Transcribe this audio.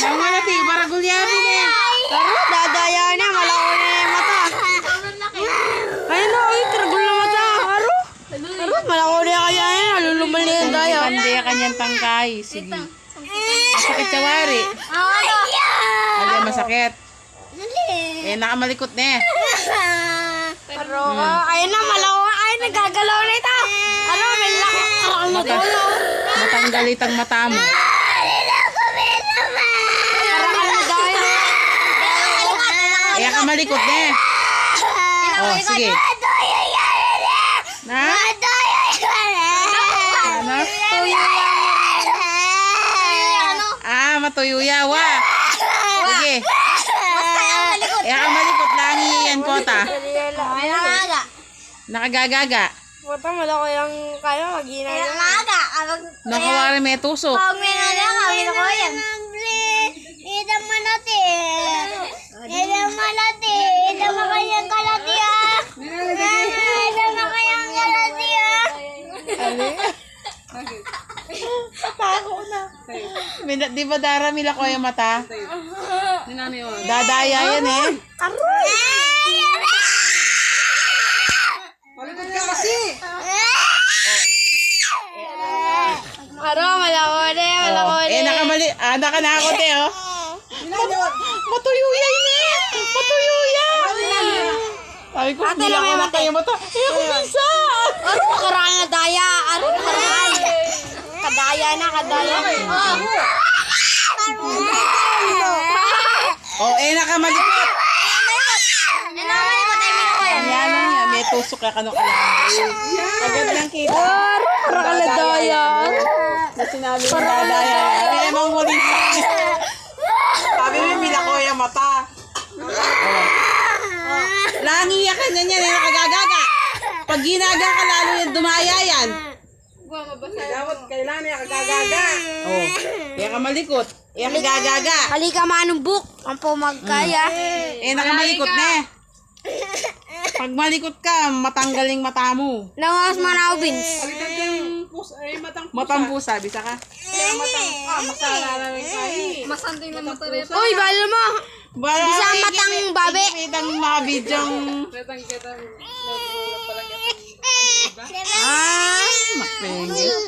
Yang mana ti baragulyabi niya. Taro, dadaya na. Malako na yung mata. Ayun na, ay, karagul na mata. Aro. Aro, malako na kaya yan. Nalulumal na yung daya. Tanda ya kanyang tangkay. Sige. Masakit sa wari. Ay, masakit. Nakamalikot na eh. Aro, ayun na, malako. Ay, nagagalaw na ito. Ano, may laki. Karakal na dolo. Matanggalit ang mata mo. Karakal na daya. Kamalikot na eh. Oh, sige. Na? Ano? Matuyo yawa. Sige. Kamalikot lang yan, kota. Nakagagaga. Kota, malako yung kaya mag-ina. Nakawari may tusok. Patako na. Di ba darami ko yung mata? Dadaya yan eh. Malikot ka kasi. Aro, malako na. Malako na. Nakanakot eh oh. Matuyo yan eh. Matuyo yan. Sabi ko, hindi lang ako natay mata. Ako bisa. Aro, karakal na daya. Aro, karakal. Kadaya na, kadaya. Nakamalikot. Yan lang yan. May tusok ka kano ka lang. Agad lang kita. Karakal na daya. Sinabi mo na daya. Sabi namang muling sabi mo yung ko yung mata. Langi ka na yan. Nakagagaga. Pag ginaga ka lalo yung dumaya yan. Dapat kailangan niya kagagaga. Kaya ka malikot. Kaya ka gagaga. Halika manumbuk. Ang pumagkaya. Nakamalikot na eh. Pag malikot ka, matanggaling mata mo. Nangas manaw, Vince. Palitan ka yung matang pusa. Matang pusa, bisa ka? Kaya masala na rin kayo. Masanding na mata rin. Uy, balo mo. Bisa matang babe. Itang mga bidyong... Ketang. Makpengit.